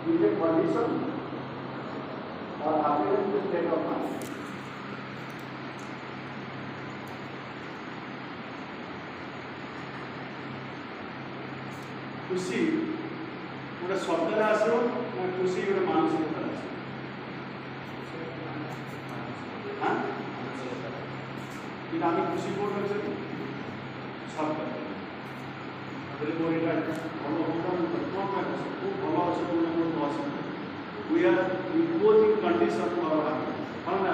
is a condition or happiness is a state of mind. खुशी गोटे शब्द आसो खुशी गोटे मानसिकता आम खुशी कौन अच्छे शब्द मोर भल खूब भल अच्छे बस वी आर इम्पोजिंग कंडीशन हाँ ना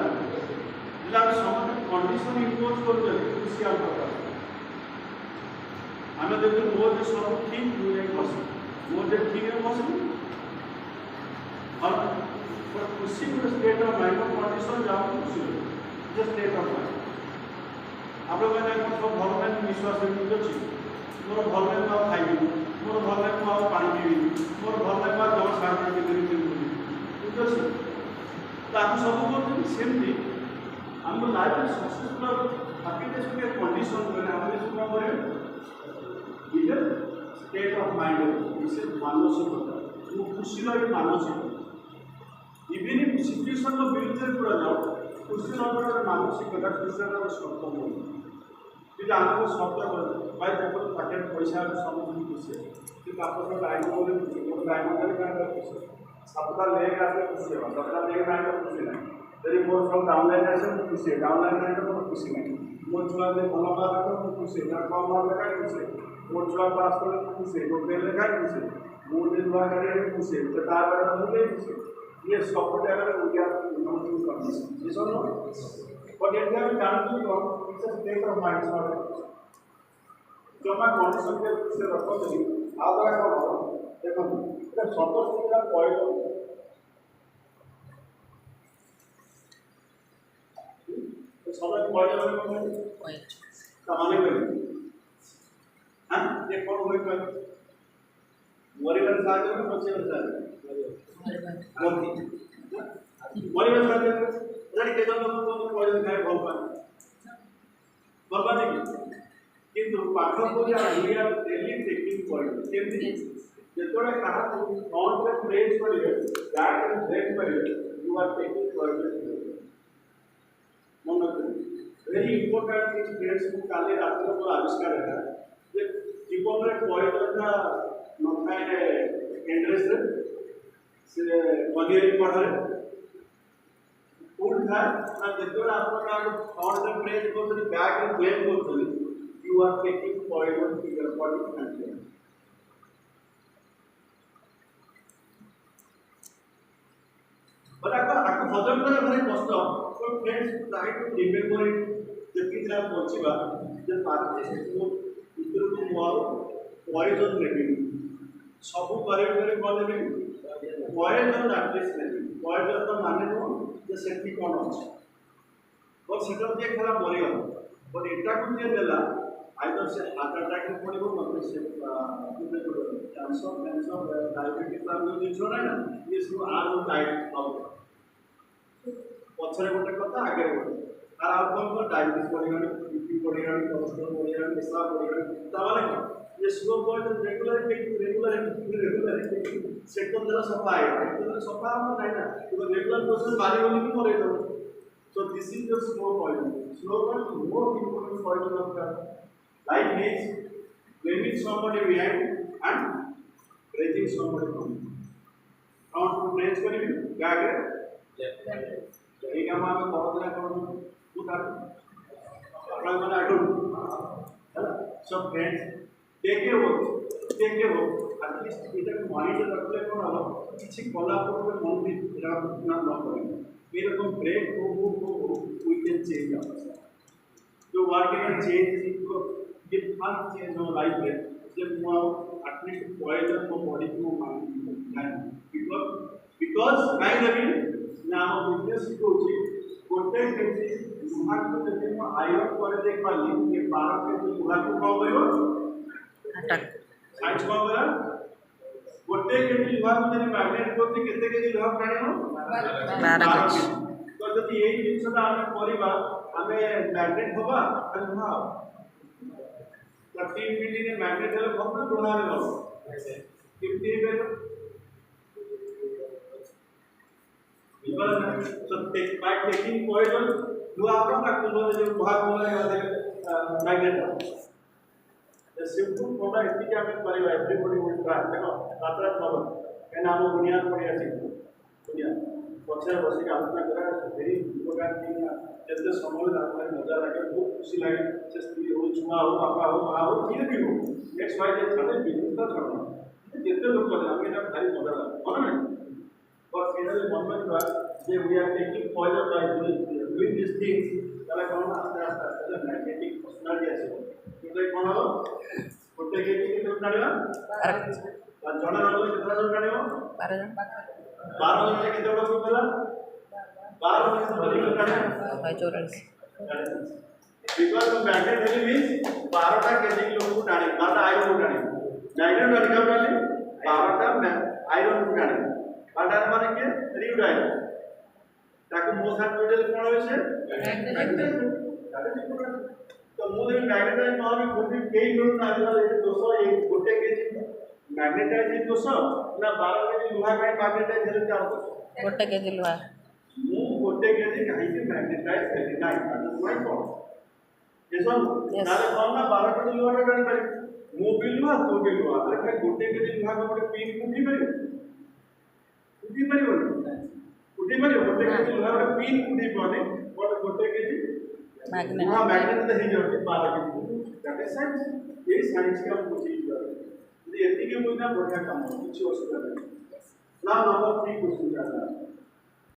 समझ कंडीशन इम्पोज कर खुशी आम आम देखो मोर जो सब ठीक मुझे बस मोर जो ठीक है बस और खुशी गोटे स्टेट ऑफ माइंड कंडीशन जहाँ खुशी जो स्टेट ऑफ माइंड आप सब भल लाइन विश्वास अच्छी मोर भल लाइन मुझे खाइबी मोर भल लाइन मुझे पा पीबी मोर भल लाइन मुझे जल सार ठीक अच्छे तो आप सब करमती आम लाइफ सक्सेसफुल हैप्पीनेस के कंडीशन मैंने आम कौन करें is state of mind is मानसिकता वो खुशी मानसिक इवन सिचुएशन विरुद्ध पूरा जाओ खुशी मानसिकता खुशी शब्द नहीं आम शब्द भाई देखो पाखे पैसा समझ खुशी कि आप डायमंड गोटे डायमंड खुशी सप्ताह लेग आसे खुशी हो सप्ताह लेग ना खुशी ना यदि मोर सब डाउनलाइन आसे खुशी डाउनलाइन ना तो खुशी ना मोर छुआ भल मार्क खुशी ना कम मार्क देखा खुशी मोर छुआ पास कर खुशी मोर फेल देखा खुशी मोर नुआ गाड़ी खुशी तो मुझे खुशी ये सब जगह ये सब But yet we have done it's a state of mind, it's not जो मैं कंडीशन के से रखो नहीं आदरा का हो देखो ये संतोष का पॉइंट तो समय पॉइंट में कमाने में हां ये कौन हुई पर वरिवर साथ में बच्चे साथ वरिवर साथ लड़ी के जन को पॉइंट खाए भल पाए किंतु पाठ को या इंडिया डेली टेकिंग पॉइंट केमती जेतोड़े कहा ऑन पे प्रेस करिवे दैट एंड ब्रेक करिवे यू आर टेकिंग पॉइंट मन वेरी इंपोर्टेंट इज फ्रेंड्स को काले रात को आविष्कार है जे जीवन रे पॉइंट का नखाए इंटरेस्ट से बनियरी पढ़े फुल था ना जेतोड़े आपन का ऑन पे प्रेस को बैक एंड ब्रेक करथली you are taking poison to your body and brain. But after हजम करना very कष्ट so friends try to remember it जबकि जब पहुंचेगा जब पार्टी को इधर को मारो poison लेंगे सब करे बोले नहीं poison एटलीस्ट नहीं poison तो माने नो जे सेफ्टी कौन ଅଛି और सेटअप जे खला मरियो और एटा को जे देला either से हार्ट अटैक में पड़े हो मतलब से कैंसर डायबिटीज का जो जिन है ना ये सब आरो डाइट आउट पछरे गोटे कथा आगे गोटे तार आउटकम को डायबिटीज पड़ेगा बीपी पड़ेगा कोलेस्ट्रॉल पड़ेगा प्रेशर पड़ेगा तब ये सुगर पॉइंट रेगुलर सेट कर देला सफा है तो सफा हम नहीं ना तो रेगुलर प्रोसेस बारी होने की मरे दो so this is the slow point more important point of the life is blaming somebody behind and praising somebody from front to praise करेंगे क्या करें यही काम हमें बहुत ना करो तू कर अपना मन आइडल है ना सब friends take a walk at least इधर मॉनिटर रख ले कौन आलो किसी कोलापुर में मन भी तेरा ना ना करें मेरे को ब्रेक हो we can change ourselves जो वर्क कैन चेंज इनको ये फर्स्ट चेंज हो लाइफ में जब वो एटलीस्ट पॉइजन को बॉडी को नहीं बिकॉज़ मैं रवि नाम बिजनेस को जी कोटे केजी सुहा को जब मैं आयरन करे देख पाली ये 12 के जो सुहा को कॉल करियो अटक साइज कॉल करा कोटे केजी सुहा को जब मैग्नेट करते केते केजी लोहा प्राणी हो 12 तो जब यही जिनसटा हम परिबा हमें मैग्नेट होबा अल्लाह 13 मिली ने मैग्नेट है बहुत ना दोना ले लो 50 पे So by taking poison, you are not going to magnet. The simple formula is that everybody will try. That's problem. And I'm going to पक्षर बसी आलोचना करा very important thing जैसे समूह आपने मजा लगे बहुत खुशी लगे जैसे हो चुमा हो पापा हो माँ हो किए भी हो नेक्स्ट वाइज ये थाने बिजनेस का करना जितने लोग कर रहे हैं ना भारी मजा लगा है ना और फाइनली मन में क्या जे we are taking poison by doing these things তাহলে কোন আস্তে আস্তে আস্তে ম্যাগনেটিক পার্সোনালিটি আছে কিন্তু কোন হলো করতে গিয়ে কি করতে পারবে আর জনের হলো কতটা জন কাটিও 12 জন 12 জন থেকে কতটা গ্রুপ হলো 12 জন থেকে কতটা ভাই 84 because the magnet really means 12 टा केजी लोग को टाने 12 टा आयरन को टाने मैग्नेट वाली कब टाने 12 टा आयरन को टाने আটার মানে কি রিউড আয়রন তাকে মোসার মেটাল কোন হইছে ম্যাগনেটাইজ তো মোদের ম্যাগনেটাইজ না হবে কোটি কেই লোক না আসলে এই দোষ এই গোটে কেজি ম্যাগনেটাইজ দোষ না 12 কেজি লোহা কাই ম্যাগনেটাইজ হেলে কি দোষ গোটে কেজি লোহা ମୁଁ ଗୋଟେ କେଜି କାହିଁକି ମ୍ୟାଗ୍ନେଟାଇଜ ହେଲି ନାହିଁ ଦ୍ୟାଟ୍ ଇଜ ମାଇ ପଏଣ୍ଟ ଏସବୁ ତାହେଲେ କଣ ନା 12 କେଜି ଲୁହାଟା ଜାଣିପାରିବି ମୁଁ ବି ଲୁହା ତୁ ବି ଲୁହା ଆରେ ଭାଇ ଗୋଟେ କେଜି ଲୁହା ଗୋଟେ ପିନ୍ ଉଠି ପାରିବ उठी परिबो गोटे केजी लोहा रे पिन उठी पाने बट गोटे केजी मैग्नेट हां मैग्नेट तो हे जाउची 12 केजी दैट इज साइंस ये साइंस का हम बुझी जाय यदि एति के बुझना बढ़िया काम हो कुछ असुविधा नहीं ना नंबर 3 क्वेश्चन का